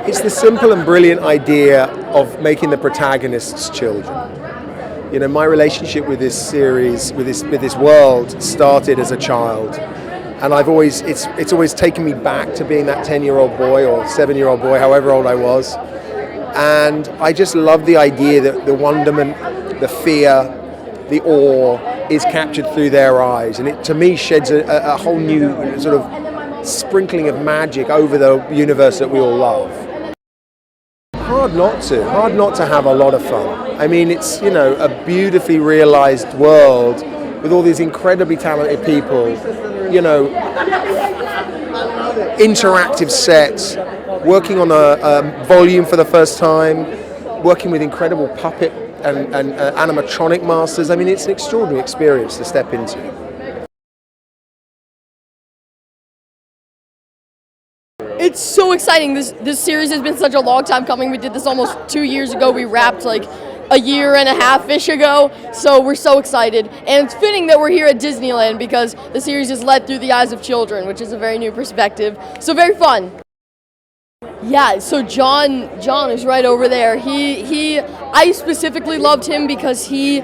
It's the simple and brilliant idea of making the protagonists children. You know, my relationship with this series, with this world, started as a child, and it's always taken me back to being that 10-year-old boy or 7-year-old boy, however old I was, and I just love the idea that the wonderment, the fear, the awe is captured through their eyes, and it to me sheds a whole new sort of sprinkling of magic over the universe that we all love. Hard not to have a lot of fun. I mean, it's, you know, a beautifully realized world with all these incredibly talented people, you know, interactive sets, working on a volume for the first time, working with incredible puppet and animatronic masters. I mean, it's an extraordinary experience to step into. It's so exciting. This series has been such a long time coming. We did this almost 2 years ago. We wrapped like a year and a half-ish ago, so we're so excited. And it's fitting that we're here at Disneyland because the series is led through the eyes of children, which is a very new perspective. So very fun. Yeah, so John is right over there. I specifically loved him because he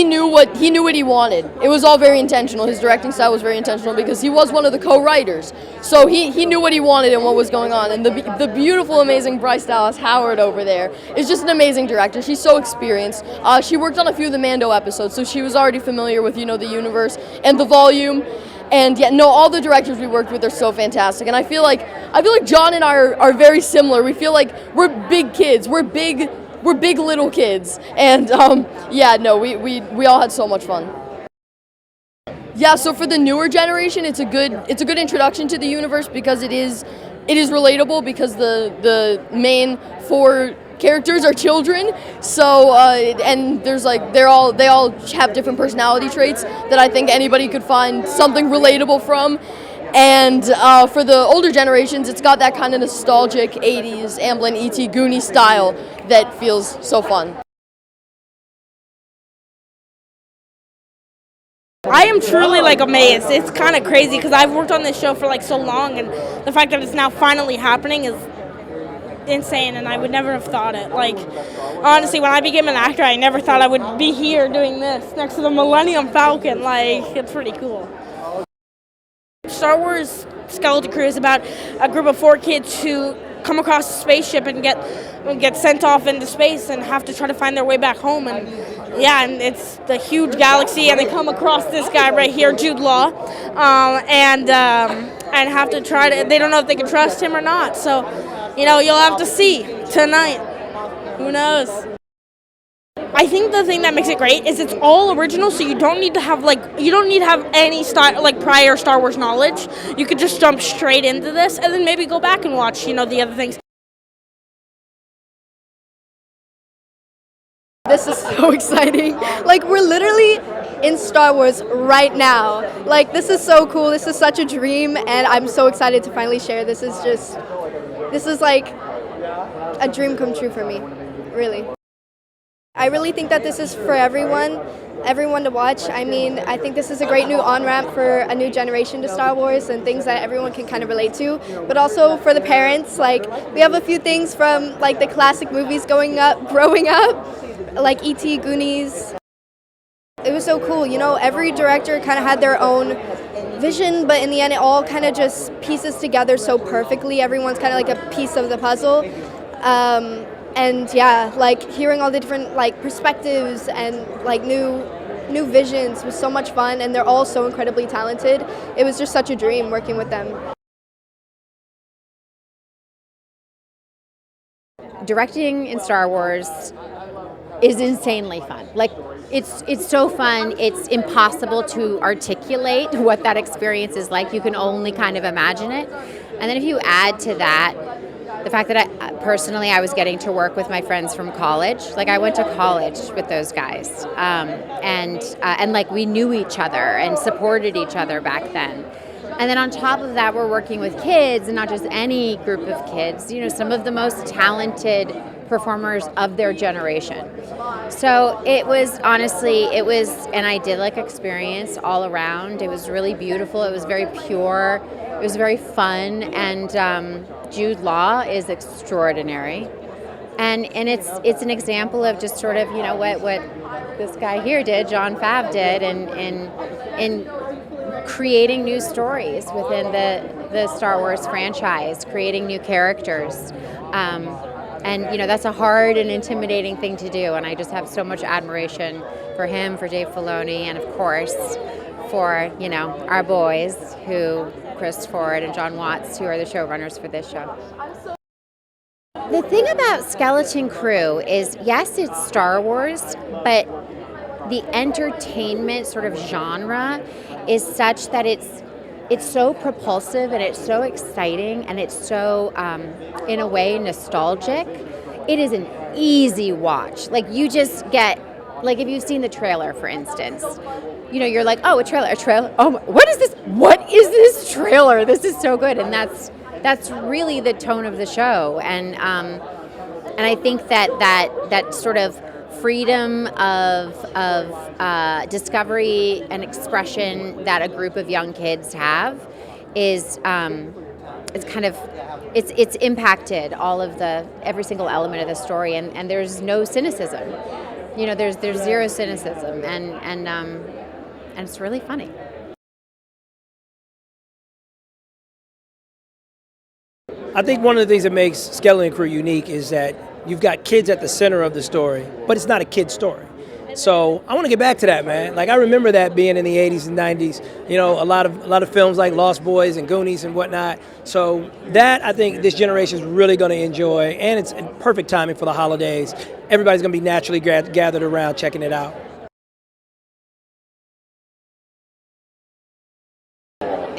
knew what he wanted. It was all very intentional. His directing style was very intentional because he was one of the co-writers. So he knew what he wanted and what was going on. And the beautiful, amazing Bryce Dallas Howard over there is just an amazing director. She's so experienced. She worked on a few of the Mando episodes, so she was already familiar with, you know, the universe and the volume. And yeah, no, all the directors we worked with are so fantastic. And I feel like John and I are very similar. We feel like we're big kids. We're big little kids. And yeah, no, we all had so much fun. Yeah, so for the newer generation, it's a good introduction to the universe because it is relatable because the main 4 characters are children. So and there's like they all have different personality traits that I think anybody could find something relatable from. And for the older generations, it's got that kind of nostalgic 80s Amblin E.T. Goonie style that feels so fun. I am truly like amazed. It's kind of crazy because I've worked on this show for like so long, and the fact that it's now finally happening is insane, and I would never have thought it. Like, honestly, when I became an actor, I never thought I would be here doing this next to the Millennium Falcon. Like, it's pretty cool. Star Wars Skeleton Crew is about a group of 4 kids who come across a spaceship and get sent off into space and have to try to find their way back home. And yeah, and it's the huge galaxy, and they come across this guy right here, Jude Law, and have to try to. They don't know if they can trust him or not. So, you know, you'll have to see tonight. Who knows? I think the thing that makes it great is it's all original, so you don't need to have any prior Star Wars knowledge. You could just jump straight into this and then maybe go back and watch, the other things. This is so exciting. Like, we're literally in Star Wars right now. Like, this is so cool. This is such a dream, and I'm so excited to finally share. This is like a dream come true for me, really. I really think that this is for everyone to watch. I mean, I think this is a great new on-ramp for a new generation to Star Wars and things that everyone can kind of relate to, but also for the parents. Like, we have a few things from like the classic movies growing up, like E.T., Goonies. It was so cool, every director kind of had their own vision, but in the end it all kind of just pieces together so perfectly. Everyone's kind of like a piece of the puzzle. And yeah, like hearing all the different like perspectives and like new visions was so much fun, and they're all so incredibly talented. It was just such a dream working with them. Directing in Star Wars is insanely fun. Like, it's so fun. It's impossible to articulate what that experience is like. You can only kind of imagine it. And then if you add to that the fact that I was getting to work with my friends from college. Like, I went to college with those guys, and like we knew each other and supported each other back then. And then on top of that, we're working with kids, and not just any group of kids. Some of the most talented performers of their generation. So it was an idyllic experience all around. It was really beautiful. It was very pure. It was very fun, and Jude Law is extraordinary, and it's an example of just sort of what this guy here did, Jon Fav did, in creating new stories within the Star Wars franchise, creating new characters. And that's a hard and intimidating thing to do, and I just have so much admiration for him, for Dave Filoni, and of course for our boys, Chris Ford and John Watts, who are the showrunners for this show. The thing about Skeleton Crew is, yes, it's Star Wars, but the entertainment sort of genre is such that it's so propulsive, and it's so exciting, and it's so, in a way, nostalgic. It is an easy watch. Like, you just get, like, if you've seen the trailer, for instance, you're like, oh, a trailer. Oh, what is this? What is this trailer? This is so good, and that's really the tone of the show. And I think that sort of freedom of discovery and expression that a group of young kids have is it's impacted every single element of the story, and there's no cynicism. There's zero cynicism, and it's really funny. I think one of the things that makes Skeleton Crew unique is that you've got kids at the center of the story, but it's not a kid's story. So I want to get back to that, man. Like, I remember that being in the 80s and 90s, a lot of films like Lost Boys and Goonies and whatnot. So that, I think, this generation is really going to enjoy, and it's perfect timing for the holidays. Everybody's going to be naturally gathered around checking it out.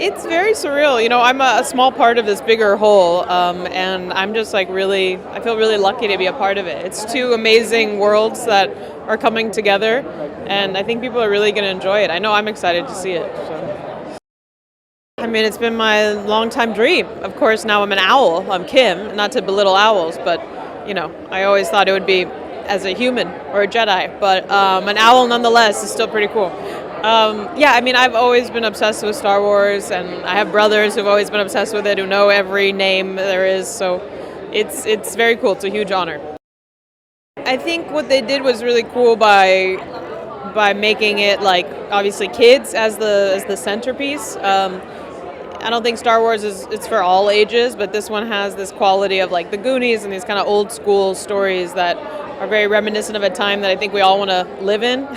It's very surreal. I'm a small part of this bigger whole, and I'm just I feel really lucky to be a part of it. It's two amazing worlds that are coming together, and I think people are really going to enjoy it. I know I'm excited to see it. So. I mean, it's been my long-time dream. Of course, now I'm an owl. I'm Kh'ymm, not to belittle owls, but, I always thought it would be as a human or a Jedi, but an owl nonetheless is still pretty cool. I've always been obsessed with Star Wars, and I have brothers who've always been obsessed with it, who know every name there is, so it's very cool. It's a huge honor. I think what they did was really cool by making it, like, obviously kids as the centerpiece. I don't think Star Wars it's for all ages, but this one has this quality of, like, the Goonies and these kind of old school stories that are very reminiscent of a time that I think we all want to live in.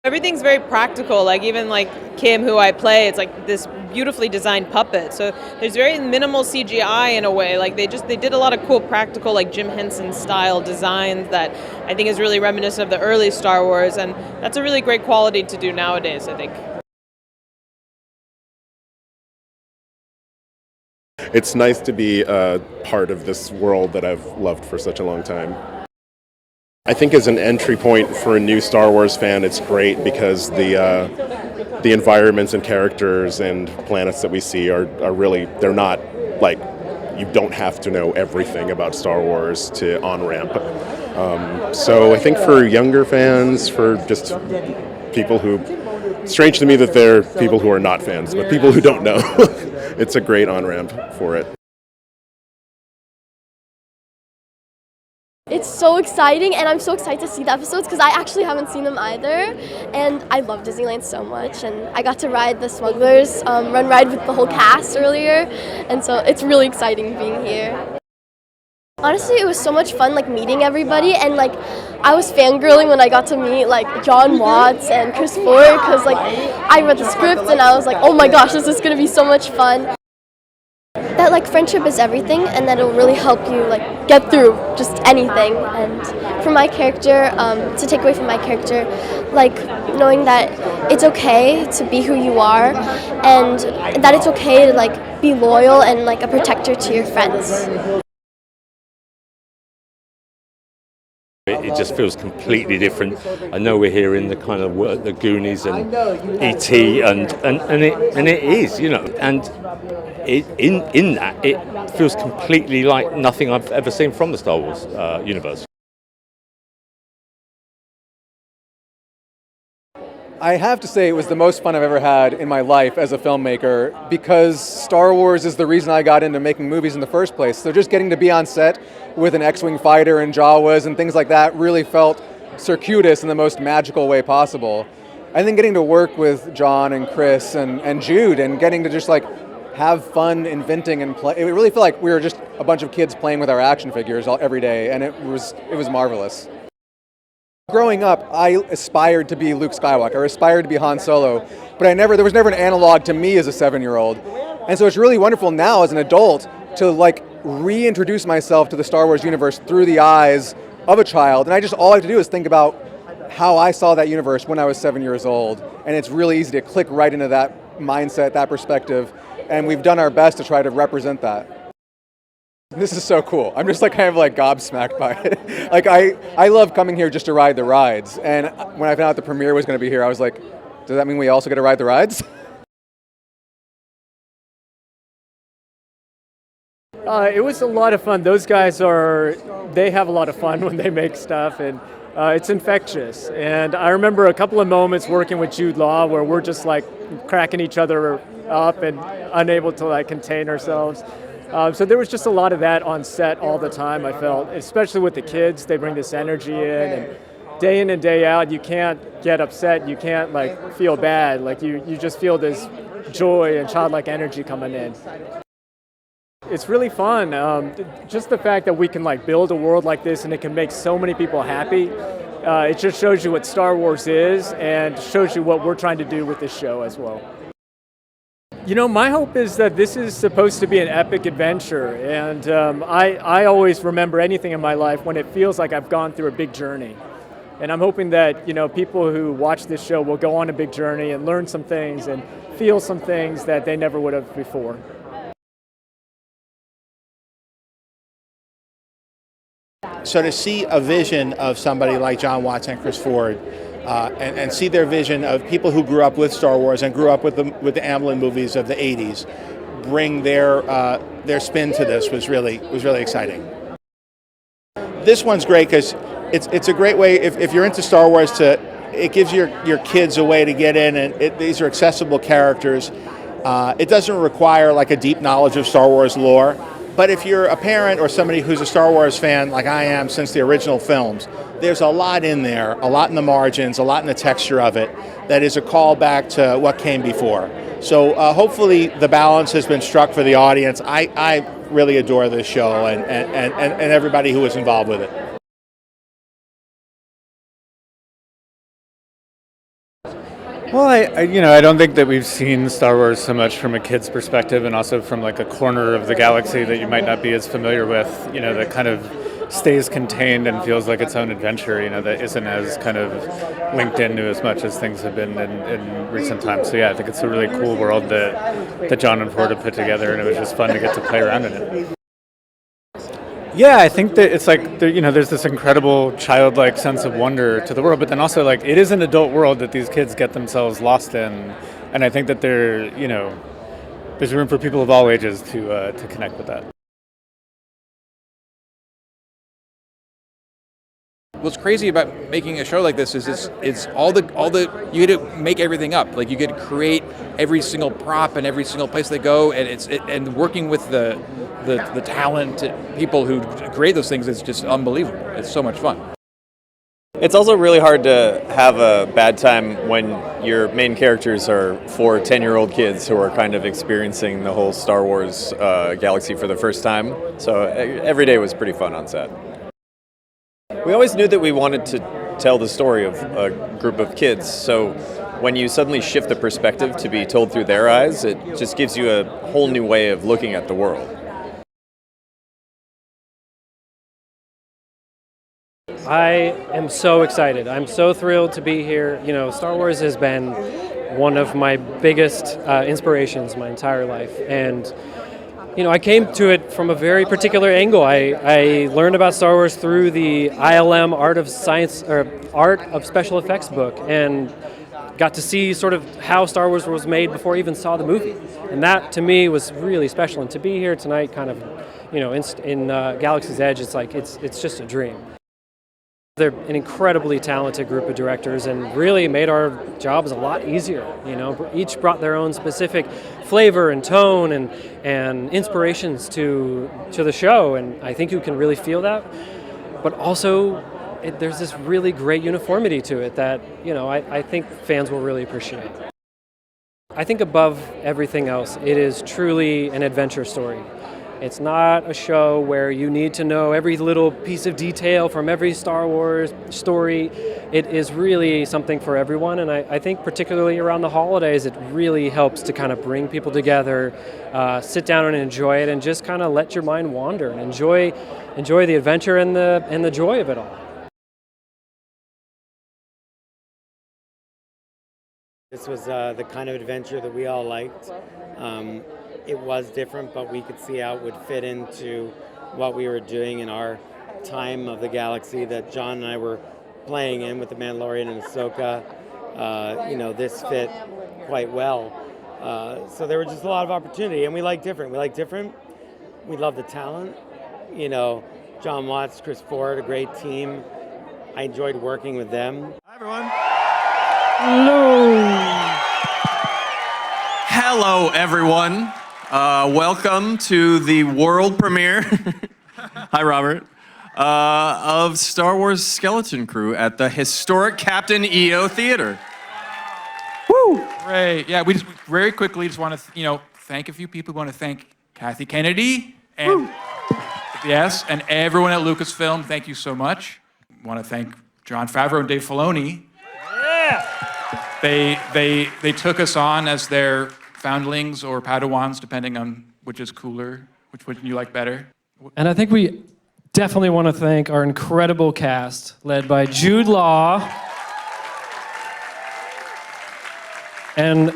Everything's very practical, like even like Kh'ymm, who I play, it's like this beautifully designed puppet. So there's very minimal CGI in a way. Like they did a lot of cool practical, like Jim Henson style designs that I think is really reminiscent of the early Star Wars, and that's a really great quality to do nowadays, I think. It's nice to be a part of this world that I've loved for such a long time. I think as an entry point for a new Star Wars fan, it's great because the environments and characters and planets that we see are really, they're not like, you don't have to know everything about Star Wars to on-ramp. So I think for younger fans, for just people who, strange to me that they're people who are not fans, but people who don't know, it's a great on-ramp for it. It's so exciting, and I'm so excited to see the episodes because I actually haven't seen them either. And I love Disneyland so much, and I got to ride the Smugglers run ride with the whole cast earlier, and so it's really exciting being here. Honestly, it was so much fun, like meeting everybody, and like I was fangirling when I got to meet like John Watts and Chris Ford because like I read the script and I was like, oh my gosh, this is gonna be so much fun. That like friendship is everything, and that it'll really help you like get through just anything. And for my character, to take away from my character, like knowing that it's okay to be who you are, and that it's okay to like be loyal and like a protector to your friends. It just feels completely different. I know we're here in the kind of work, the Goonies and E.T. and it is, you know, and in that it feels completely like nothing I've ever seen from the Star Wars universe. I have to say it was the most fun I've ever had in my life as a filmmaker because Star Wars is the reason I got into making movies in the first place. So just getting to be on set with an X-Wing fighter and Jawas and things like that really felt circuitous in the most magical way possible. I think getting to work with John and Chris and Jude and getting to just like have fun inventing and play, it really felt like we were just a bunch of kids playing with our action figures every day, and it was marvelous. Growing up, I aspired to be Luke Skywalker, or aspired to be Han Solo, but there was never an analog to me as a 7-year-old. And so it's really wonderful now as an adult to like reintroduce myself to the Star Wars universe through the eyes of a child. And all I have to do is think about how I saw that universe when I was 7 years old. And it's really easy to click right into that mindset, that perspective. And we've done our best to try to represent that. This is so cool. I'm just like kind of like gobsmacked by it. Like I love coming here just to ride the rides. And when I found out the premiere was going to be here, I was like, does that mean we also get to ride the rides? It was a lot of fun. Those guys they have a lot of fun when they make stuff, and it's infectious. And I remember a couple of moments working with Jude Law where we're just like cracking each other up and unable to like contain ourselves. So there was just a lot of that on set all the time, I felt, especially with the kids. They bring this energy in and day out, you can't get upset, you can't like feel bad. Like you just feel this joy and childlike energy coming in. It's really fun. Just the fact that we can like build a world like this and it can make so many people happy. It just shows you what Star Wars is and shows you what we're trying to do with this show as well. You know, my hope is that this is supposed to be an epic adventure, and I always remember anything in my life when it feels like I've gone through a big journey. And I'm hoping that, you know, people who watch this show will go on a big journey and learn some things and feel some things that they never would have before. So to see a vision of somebody like John Watts and Chris Ford, and see their vision of people who grew up with Star Wars and grew up with the Amblin movies of the 80s, bring their spin to this was really exciting. This one's great because it's a great way if you're into Star Wars it gives your kids a way to get in, and these are accessible characters. It doesn't require like a deep knowledge of Star Wars lore. But if you're a parent or somebody who's a Star Wars fan like I am since the original films, there's a lot in there, a lot in the margins, a lot in the texture of it that is a callback to what came before. So hopefully the balance has been struck for the audience. I really adore this show and everybody who was involved with it. Well, I don't think that we've seen Star Wars so much from a kid's perspective, and also from like a corner of the galaxy that you might not be as familiar with. That kind of stays contained and feels like its own adventure. That isn't as kind of linked into as much as things have been in recent times. So yeah, I think it's a really cool world that John and Ford have put together, and it was just fun to get to play around in it. Yeah, I think that it's like, there's this incredible childlike sense of wonder to the world, but then also like it is an adult world that these kids get themselves lost in, and I think that there's room for people of all ages to connect with that. What's crazy about making a show like this is it's all the you get to make everything up. Like you get to create every single prop and every single place they go, and and working with the talented people who create those things is just unbelievable. It's so much fun. It's also really hard to have a bad time when your main characters are 4 10-year-old kids who are kind of experiencing the whole Star Wars galaxy for the first time. So every day was pretty fun on set. We always knew that we wanted to tell the story of a group of kids, so when you suddenly shift the perspective to be told through their eyes, it just gives you a whole new way of looking at the world. I am so excited. I'm so thrilled to be here. Star Wars has been one of my biggest inspirations my entire life, and I came to it from a very particular angle. I learned about Star Wars through the ILM Art of Special Effects book, and got to see sort of how Star Wars was made before I even saw the movie. And that, to me, was really special. And to be here tonight, kind of, in Galaxy's Edge, it's like it's just a dream. They're an incredibly talented group of directors and really made our jobs a lot easier. Each brought their own specific flavor and tone and inspirations to the show, and I think you can really feel that. But also, there's this really great uniformity to it that I think fans will really appreciate. I think above everything else, it is truly an adventure story. It's not a show where you need to know every little piece of detail from every Star Wars story. It is really something for everyone, and I think particularly around the holidays, it really helps to kind of bring people together, sit down and enjoy it, and just kind of let your mind wander and enjoy the adventure and the joy of it all. This was the kind of adventure that we all liked. It was different, but we could see how it would fit into what we were doing in our time of the galaxy that John and I were playing in with the Mandalorian and Ahsoka. This fit quite well. So there was just a lot of opportunity, and we like different. We love the talent. John Watts, Chris Ford, a great team. I enjoyed working with them. Hi, everyone. Hello, everyone. Welcome to the world premiere. Hi, Robert. Of Star Wars Skeleton Crew at the historic Captain EO Theater. Woo! Great. Yeah, we just very quickly just want to, thank a few people. We want to thank Kathy Kennedy and and everyone at Lucasfilm. Thank you so much. I want to thank Jon Favreau and Dave Filoni. Yeah. They took us on as their foundlings or Padawans, depending on which is cooler, which would you like better. And I think we definitely want to thank our incredible cast, led by Jude Law. And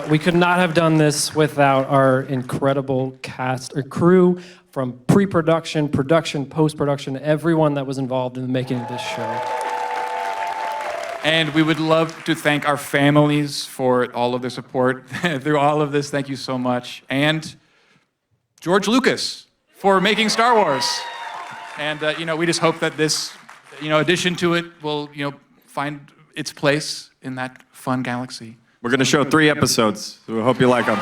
we could not have done this without our incredible cast or crew from pre-production, production, post-production, everyone that was involved in the making of this show. And we would love to thank our families for all of their support through all of this. Thank you so much. And George Lucas for making Star Wars. And, we just hope that this, addition to it will, find its place in that fun galaxy. We're going to show 3 episodes, so we hope you like them.